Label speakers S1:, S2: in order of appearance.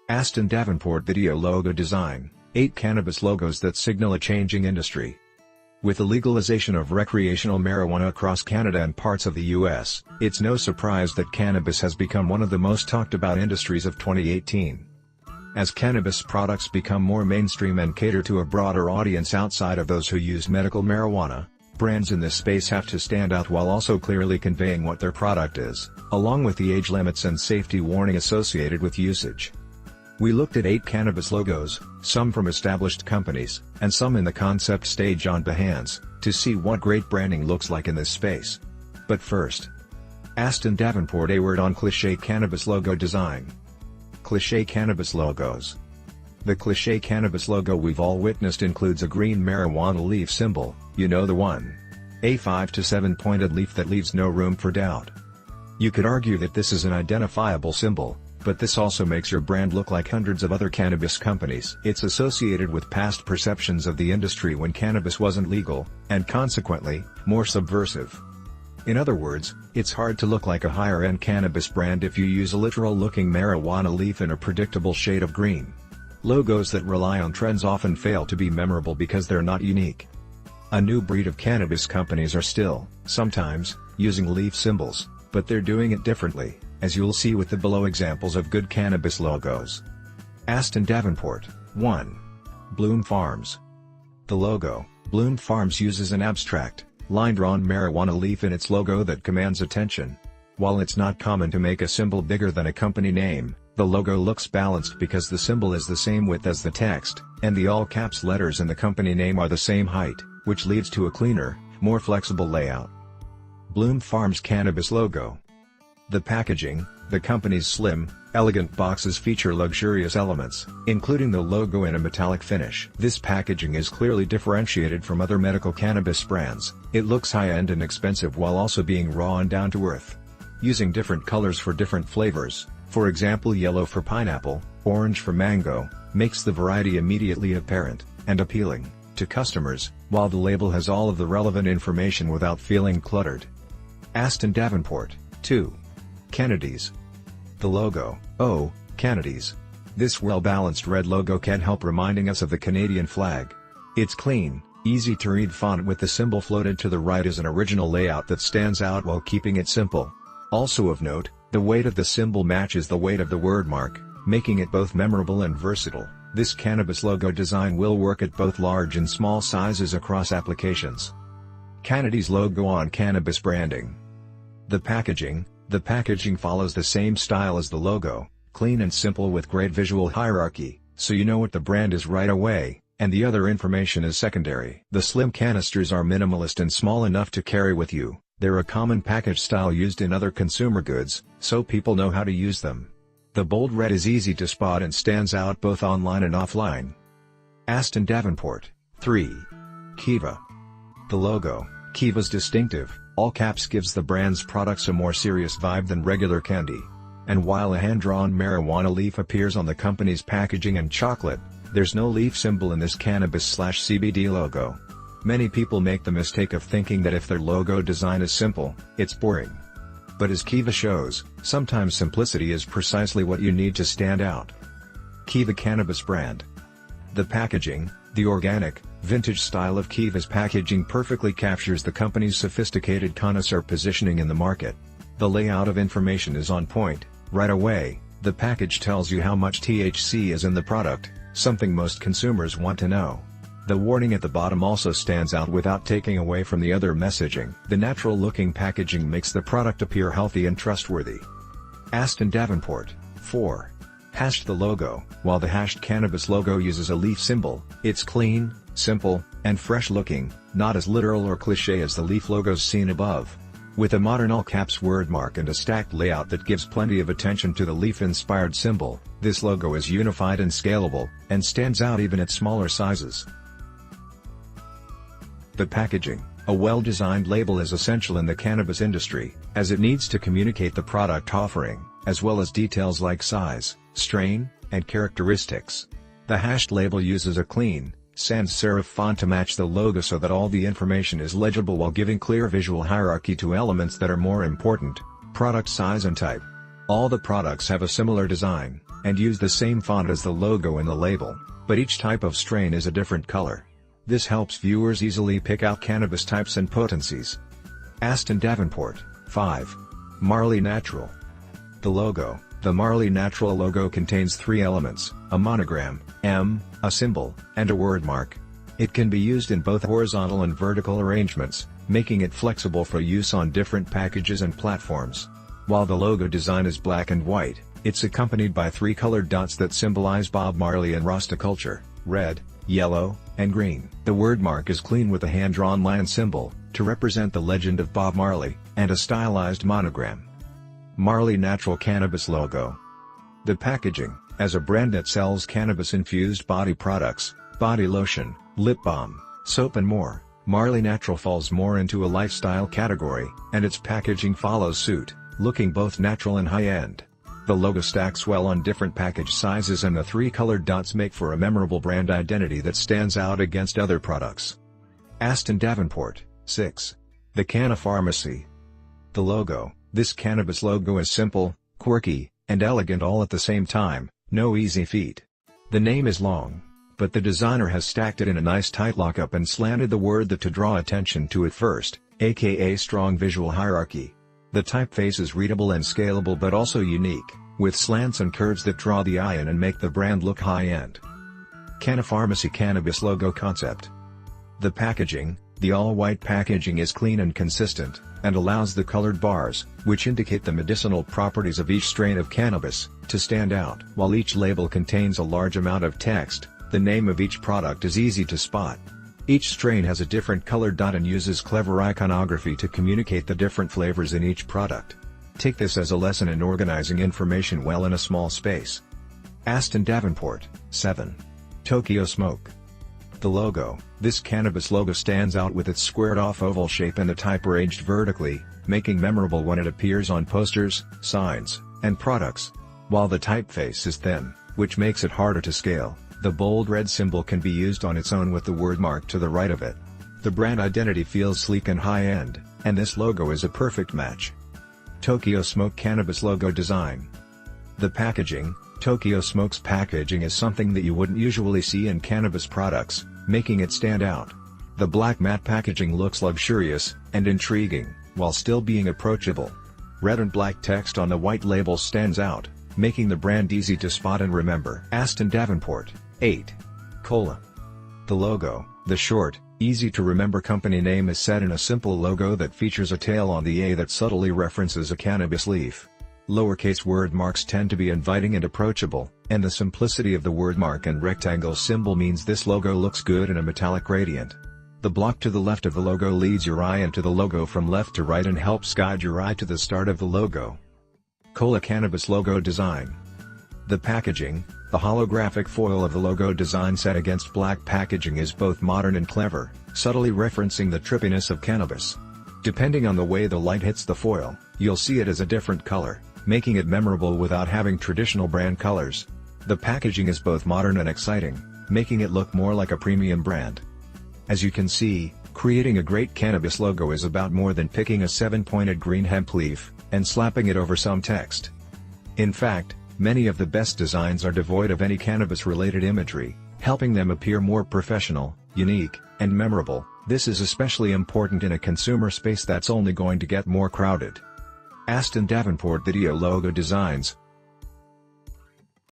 S1: Aston Davenport video logo design, 8 cannabis logos that signal a changing industry. With the legalization of recreational marijuana across Canada and parts of the US, it's no surprise that cannabis has become one of the most talked about industries of 2018. As cannabis products become more mainstream and cater to a broader audience outside of those who use medical marijuana, brands in this space have to stand out while also clearly conveying what their product is, along with the age limits and safety warning associated with usage. We looked at 8 cannabis logos, some from established companies, and some in the concept stage on Behance, to see what great branding looks like in this space. But first, Aston Davenport, a word on cliché cannabis logo design. Cliché cannabis logos. The cliché cannabis logo we've all witnessed includes a green marijuana leaf symbol, you know the one. A 5 to 7 pointed leaf that leaves no room for doubt. You could argue that this is an identifiable symbol, but this also makes your brand look like hundreds of other cannabis companies. It's associated with past perceptions of the industry when cannabis wasn't legal, and consequently, more subversive. In other words, it's hard to look like a higher-end cannabis brand if you use a literal-looking marijuana leaf in a predictable shade of green. Logos that rely on trends often fail to be memorable because they're not unique. A new breed of cannabis companies are still, sometimes, using leaf symbols, but they're doing it differently, as you'll see with the below examples of good cannabis logos. Aston Davenport. 1. Bloom Farms. The logo, Bloom Farms, uses an abstract, line-drawn marijuana leaf in its logo that commands attention. While it's not common to make a symbol bigger than a company name, the logo looks balanced because the symbol is the same width as the text, and the all-caps letters in the company name are the same height, which leads to a cleaner, more flexible layout. Bloom Farms cannabis logo. The packaging, the company's slim, elegant boxes feature luxurious elements, including the logo in a metallic finish. This packaging is clearly differentiated from other medical cannabis brands. It looks high-end and expensive while also being raw and down-to-earth. Using different colors for different flavors, for example yellow for pineapple, orange for mango, makes the variety immediately apparent and appealing to customers, while the label has all of the relevant information without feeling cluttered. Aston Davenport. 2. Kennedy's. The logo, oh, Kennedy's. This well-balanced red logo can't help reminding us of the Canadian flag. Its clean, easy-to-read font with the symbol floated to the right is an original layout that stands out while keeping it simple. Also of note, the weight of the symbol matches the weight of the word mark, making it both memorable and versatile. This cannabis logo design will work at both large and small sizes across applications. Kennedy's logo on cannabis branding. The packaging follows the same style as the logo, clean and simple with great visual hierarchy, so you know what the brand is right away, and the other information is secondary. The slim canisters are minimalist and small enough to carry with you. They're a common package style used in other consumer goods, so people know how to use them. The bold red is easy to spot and stands out both online and offline. Aston Davenport. 3. Kiva. The logo, Kiva's distinctive, all caps, gives the brand's products a more serious vibe than regular candy. And while a hand-drawn marijuana leaf appears on the company's packaging and chocolate, there's no leaf symbol in this cannabis/CBD logo. Many people make the mistake of thinking that if their logo design is simple, it's boring. But as Kiva shows, sometimes simplicity is precisely what you need to stand out. Kiva cannabis brand. The packaging, the organic, vintage style of Kiva's packaging perfectly captures the company's sophisticated connoisseur positioning in the market. The layout of information is on point. Right away, the package tells you how much THC is in the product, something most consumers want to know. The warning at the bottom also stands out without taking away from the other messaging. The natural-looking packaging makes the product appear healthy and trustworthy. Aston Davenport. 4. The logo. While the hashed cannabis logo uses a leaf symbol, it's clean, simple, and fresh-looking, not as literal or cliché as the leaf logos seen above. With a modern all-caps word mark and a stacked layout that gives plenty of attention to the leaf-inspired symbol, this logo is unified and scalable, and stands out even at smaller sizes. The packaging. A well-designed label is essential in the cannabis industry, as it needs to communicate the product offering, as well as details like size, strain, and characteristics. The hashed label uses a clean, sans serif font to match the logo so that all the information is legible while giving clear visual hierarchy to elements that are more important: product size and type. All the products have a similar design, and use the same font as the logo in the label, but each type of strain is a different color. This helps viewers easily pick out cannabis types and potencies. Aston Davenport, 5. Marley Natural. The logo. The Marley Natural logo contains 3 elements, a monogram, M, a symbol, and a word mark. It can be used in both horizontal and vertical arrangements, making it flexible for use on different packages and platforms. While the logo design is black and white, it's accompanied by 3 colored dots that symbolize Bob Marley and Rasta culture, red, yellow, and green. The word mark is clean with a hand-drawn lion symbol, to represent the legend of Bob Marley, and a stylized monogram. Marley Natural Cannabis logo. The packaging. As a brand that sells cannabis-infused body products, body lotion, lip balm, soap and more, Marley Natural falls more into a lifestyle category, and its packaging follows suit, looking both natural and high-end. The logo stacks well on different package sizes, and the 3 colored dots make for a memorable brand identity that stands out against other products. Aston Davenport, 6. The Canna Pharmacy. The logo. This cannabis logo is simple, quirky, and elegant all at the same time, no easy feat. The name is long, but the designer has stacked it in a nice tight lockup and slanted the word "the" to draw attention to it first, aka strong visual hierarchy. The typeface is readable and scalable but also unique, with slants and curves that draw the eye in and make the brand look high-end. Canna Pharmacy Cannabis logo concept. The packaging. The all-white packaging is clean and consistent, and allows the colored bars, which indicate the medicinal properties of each strain of cannabis, to stand out. While each label contains a large amount of text, the name of each product is easy to spot. Each strain has a different colored dot and uses clever iconography to communicate the different flavors in each product. Take this as a lesson in organizing information well in a small space. Aston Davenport, 7. Tokyo Smoke. The logo. This cannabis logo stands out with its squared-off oval shape and the type arranged vertically, making memorable when it appears on posters, signs, and products. While the typeface is thin, which makes it harder to scale, the bold red symbol can be used on its own with the word mark to the right of it. The brand identity feels sleek and high-end, and this logo is a perfect match. Tokyo Smoke Cannabis logo design. The packaging. Tokyo Smoke's packaging is something that you wouldn't usually see in cannabis products, making it stand out. The black matte packaging looks luxurious and intriguing, while still being approachable. Red and black text on the white label stands out, making the brand easy to spot and remember. Aston Davenport, 8. Cola. The logo. The short, easy-to-remember company name is set in a simple logo that features a tail on the A that subtly references a cannabis leaf. Lowercase word marks tend to be inviting and approachable, and the simplicity of the word mark and rectangle symbol means this logo looks good in a metallic gradient. The block to the left of the logo leads your eye into the logo from left to right and helps guide your eye to the start of the logo. Cola Cannabis logo design. The packaging. The holographic foil of the logo design set against black packaging is both modern and clever, subtly referencing the trippiness of cannabis. Depending on the way the light hits the foil, you'll see it as a different color, making it memorable without having traditional brand colors. The packaging is both modern and exciting, making it look more like a premium brand. As you can see, creating a great cannabis logo is about more than picking a 7-pointed green hemp leaf, and slapping it over some text. In fact, many of the best designs are devoid of any cannabis-related imagery, helping them appear more professional, unique, and memorable. This is especially important in a consumer space that's only going to get more crowded. Aston Davenport Video logo designs.